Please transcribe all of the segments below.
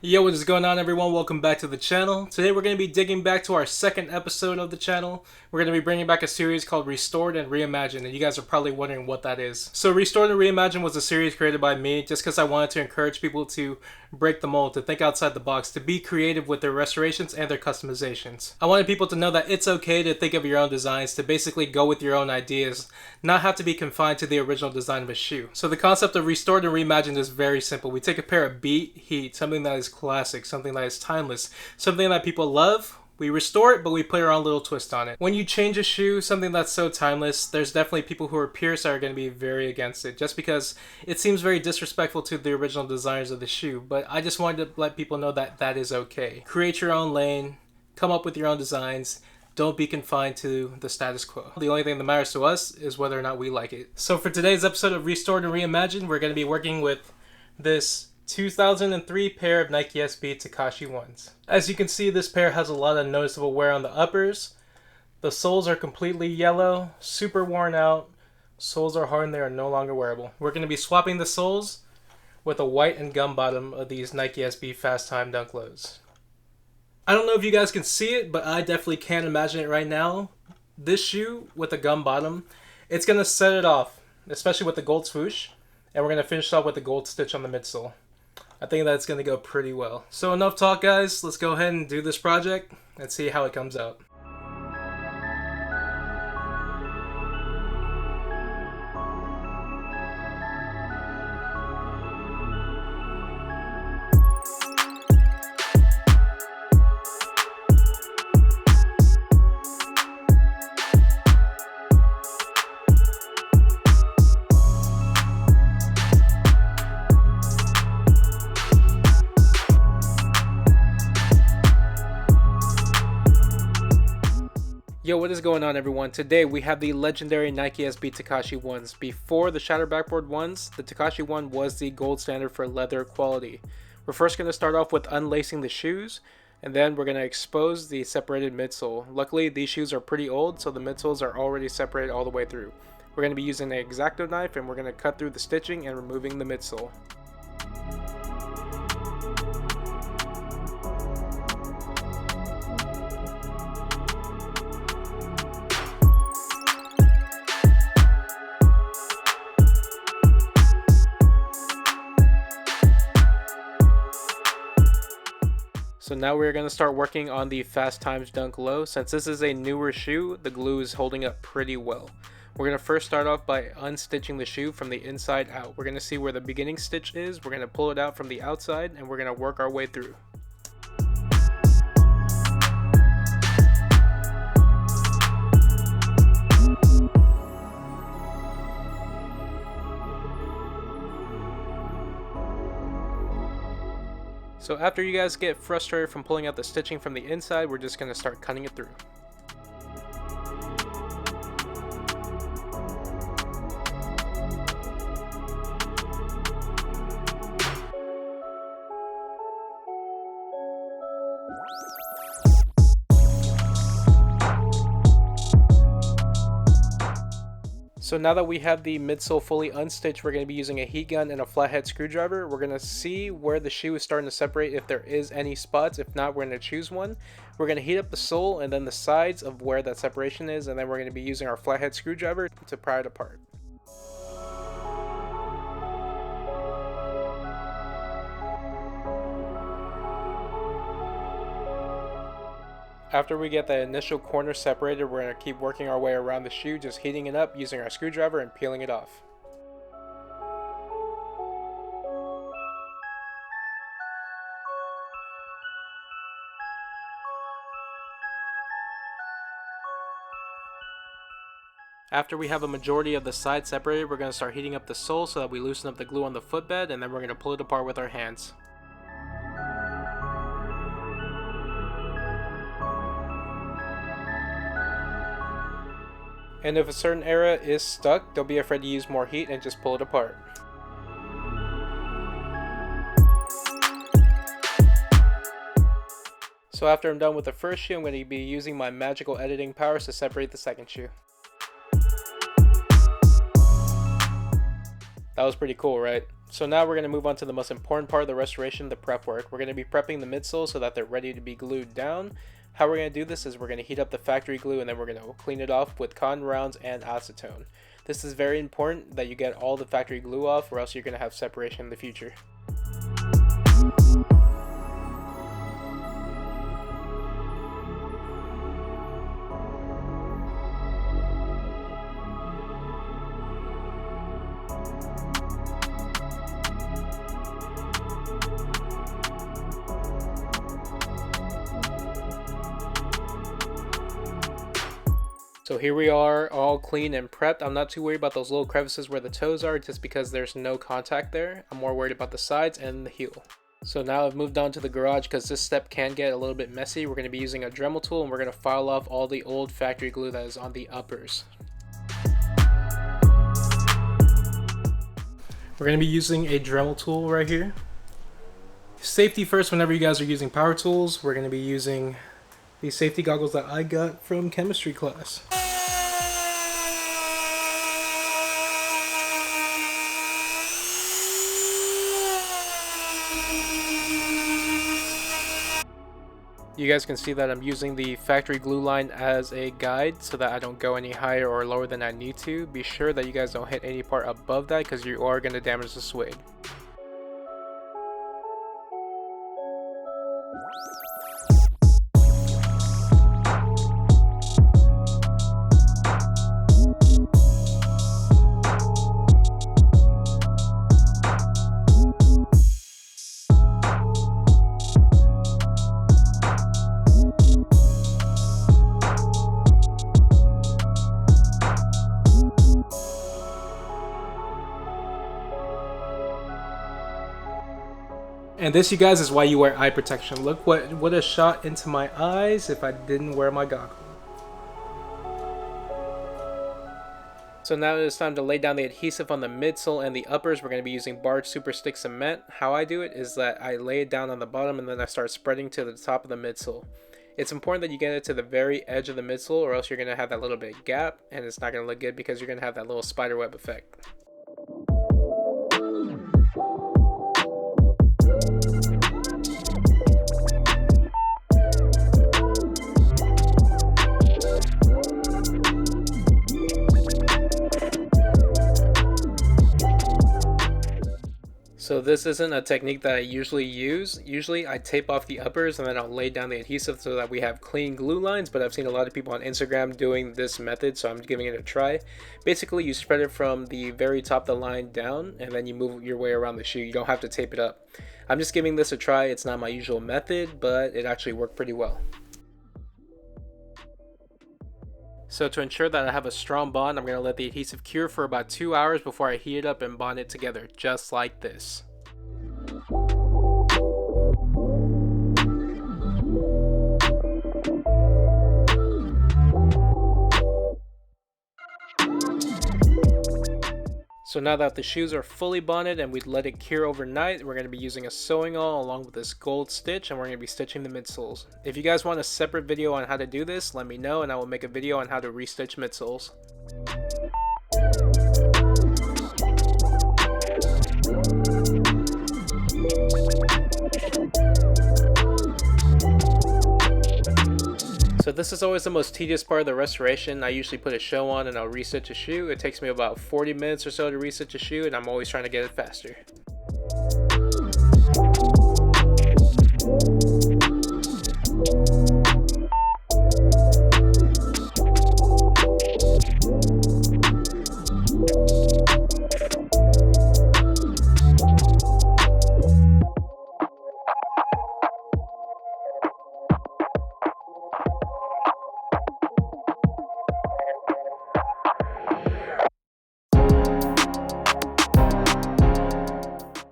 Yo, what is going on, everyone? Welcome back to the channel. Today we're going to be digging back to our second episode of the channel. We're going to be bringing back a series called Restored and Reimagined, and you guys are probably wondering what that is. So Restored and Reimagined was a series created by me just because I wanted to encourage people to break the mold, to think outside the box, to be creative with their restorations and their customizations. I wanted people to know that it's okay to think of your own designs, to basically go with your own ideas, not have to be confined to the original design of a shoe. So the concept of Restored and Reimagined is very simple. We take a pair of beat, heat, something that is classic, something that is timeless, something that people love. We restore it, but we put our own little twist on it. When you change a shoe, something that's so timeless, there's definitely people who are purists that are going to be very against it, just because it seems very disrespectful to the original designers of the shoe. But I just wanted to let people know that that is okay. Create your own lane, come up with your own designs. Don't be confined to the status quo. The only thing that matters to us is whether or not we like it. So for today's episode of Restored and Reimagined, we're going to be working with this 2003 pair of Nike SB Takashi 1s. As you can see, this pair has a lot of noticeable wear on the uppers. The soles are completely yellow, super worn out. Soles are hard and they are no longer wearable. We're going to be swapping the soles with a white and gum bottom of these Nike SB Fast Time Dunk Lows. I don't know if you guys can see it, but I definitely can't imagine it right now. This shoe with a gum bottom, it's going to set it off, especially with the gold swoosh. And we're going to finish off with the gold stitch on the midsole. I think that's going to go pretty well. So enough talk, guys. Let's go ahead and do this project and see how it comes out. Yo, what is going on, everyone? Today we have the legendary Nike SB Takashi 1s. Before the Shatter Backboard 1s, the Takashi 1 was the gold standard for leather quality. We're first going to start off with unlacing the shoes, and then we're going to expose the separated midsole. Luckily, these shoes are pretty old, so the midsoles are already separated all the way through. We're going to be using an X-Acto knife, and we're going to cut through the stitching and removing the midsole. So now we're going to start working on the Fast Times Dunk Low. Since this is a newer shoe, the glue is holding up pretty well. We're going to first start off by unstitching the shoe from the inside out. We're going to see where the beginning stitch is, we're going to pull it out from the outside, and we're going to work our way through. So after you guys get frustrated from pulling out the stitching from the inside, we're just going to start cutting it through. So now that we have the midsole fully unstitched, we're going to be using a heat gun and a flathead screwdriver. We're going to see where the shoe is starting to separate, if there is any spots. If not, we're going to choose one. We're going to heat up the sole and then the sides of where that separation is, and then we're going to be using our flathead screwdriver to pry it apart. After we get the initial corner separated, we're going to keep working our way around the shoe, just heating it up using our screwdriver and peeling it off. After we have a majority of the side separated, we're going to start heating up the sole so that we loosen up the glue on the footbed, and then we're going to pull it apart with our hands. And if a certain area is stuck, don't be afraid to use more heat and just pull it apart. So after I'm done with the first shoe, I'm going to be using my magical editing powers to separate the second shoe. That was pretty cool, right? So now we're going to move on to the most important part of the restoration, the prep work. We're going to be prepping the midsoles so that they're ready to be glued down. How we're going to do this is we're going to heat up the factory glue and then we're going to clean it off with cotton rounds and acetone. This is very important that you get all the factory glue off, or else you're going to have separation in the future. So here we are, all clean and prepped. I'm not too worried about those little crevices where the toes are, just because there's no contact there. I'm more worried about the sides and the heel. So now I've moved on to the garage because this step can get a little bit messy. We're going to be using a Dremel tool and we're going to file off all the old factory glue that is on the uppers. We're going to be using a Dremel tool right here. Safety first whenever you guys are using power tools. We're going to be using these safety goggles that I got from chemistry class. You guys can see that I'm using the factory glue line as a guide so that I don't go any higher or lower than I need to. Be sure that you guys don't hit any part above that because you are going to damage the suede. And this, you guys, is why you wear eye protection. Look what would have shot into my eyes if I didn't wear my goggle. So now it is time to lay down the adhesive on the midsole and the uppers. We're going to be using Barge Super Stick Cement. How I do it is that I lay it down on the bottom and then I start spreading to the top of the midsole. It's important that you get it to the very edge of the midsole, or else you're going to have that little bit gap and it's not going to look good because you're going to have that little spider web effect. So this isn't a technique that I usually use. Usually I tape off the uppers and then I'll lay down the adhesive so that we have clean glue lines, but I've seen a lot of people on Instagram doing this method, so I'm giving it a try. Basically, you spread it from the very top of the line down and then you move your way around the shoe. You don't have to tape it up. I'm just giving this a try. It's not my usual method, but it actually worked pretty well. So to ensure that I have a strong bond, I'm going to let the adhesive cure for about 2 hours before I heat it up and bond it together, just like this. So now that the shoes are fully bonded and we'd let it cure overnight, we're going to be using a sewing awl along with this gold stitch, and we're going to be stitching the midsoles. If you guys want a separate video on how to do this, let me know and I will make a video on how to restitch midsoles. So this is always the most tedious part of the restoration. I usually put a show on and I'll restitch a shoe. It takes me about 40 minutes or so to restitch a shoe, and I'm always trying to get it faster.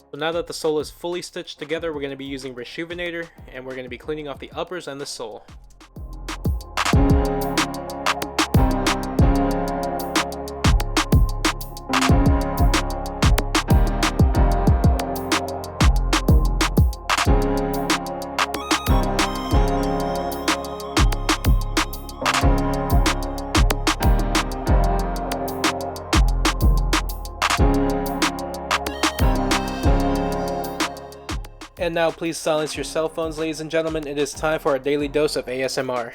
So now that the sole is fully stitched together, we're going to be using Rejuvenator, and we're going to be cleaning off the uppers and the sole. And now please silence your cell phones, ladies and gentlemen. It is time for our daily dose of ASMR.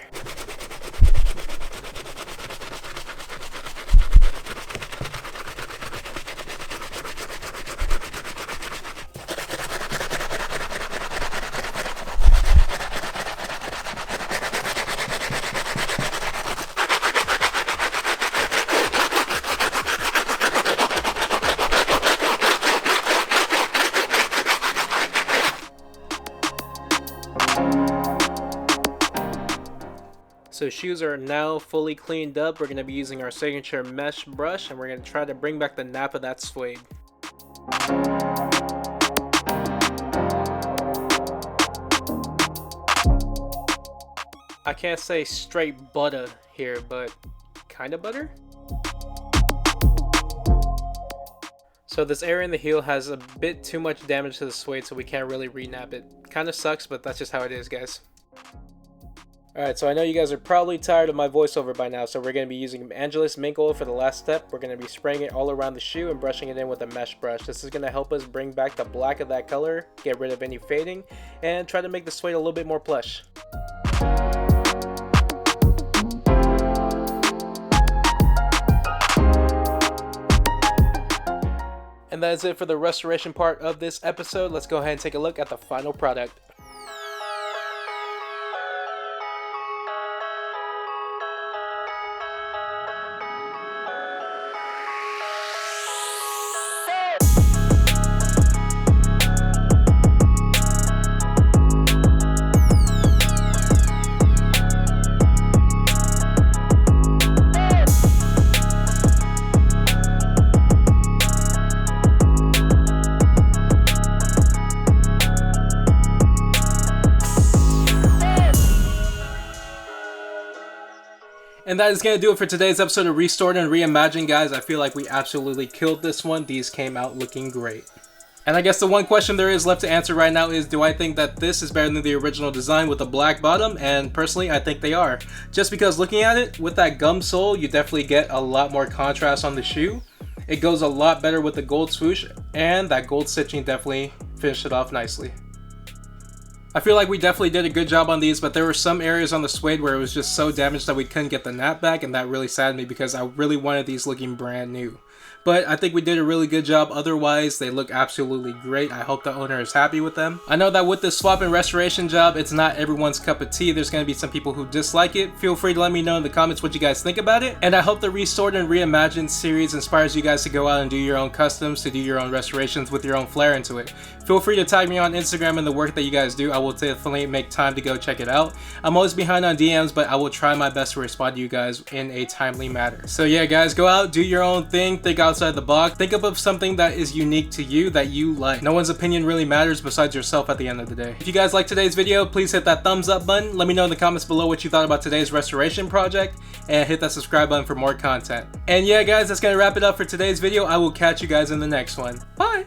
So shoes are now fully cleaned up. We're going to be using our signature mesh brush, and we're going to try to bring back the nap of that suede. I can't say straight butter here, but kind of butter? So this area in the heel has a bit too much damage to the suede, so we can't really re-nap it. Kind of sucks, but that's just how it is, guys. Alright, so I know you guys are probably tired of my voiceover by now, so we're going to be using Angelus mink oil for the last step. We're going to be spraying it all around the shoe and brushing it in with a mesh brush. This is going to help us bring back the black of that color, get rid of any fading, and try to make the suede a little bit more plush. And that is it for the restoration part of this episode. Let's go ahead and take a look at the final product. And that is going to do it for today's episode of Restored and Reimagined, guys. I feel like we absolutely killed this one. These came out looking great. And I guess the one question there is left to answer right now is, do I think that this is better than the original design with the black bottom? And personally, I think they are. Just because looking at it, with that gum sole, you definitely get a lot more contrast on the shoe. It goes a lot better with the gold swoosh, and that gold stitching definitely finished it off nicely. I feel like we definitely did a good job on these, but there were some areas on the suede where it was just so damaged that we couldn't get the nap back, and that really saddened me because I really wanted these looking brand new. But I think we did a really good job. Otherwise, they look absolutely great. I hope the owner is happy with them. I know that with this swap and restoration job, it's not everyone's cup of tea. There's going to be some people who dislike it. Feel free to let me know in the comments what you guys think about it. And I hope the Restored and Reimagined series inspires you guys to go out and do your own customs, to do your own restorations with your own flair into it. Feel free to tag me on Instagram and the work that you guys do. I will definitely make time to go check it out. I'm always behind on DMs, but I will try my best to respond to you guys in a timely manner. So yeah, guys, go out, do your own thing, think outside the box, think of something that is unique to you that you like. No one's opinion really matters besides yourself at the end of the day. If you guys like today's video, please hit that thumbs up button. Let me know in the comments below what you thought about today's restoration project, and hit that subscribe button for more content. And yeah, guys, that's gonna wrap it up for today's video. I will catch you guys in the next one. Bye!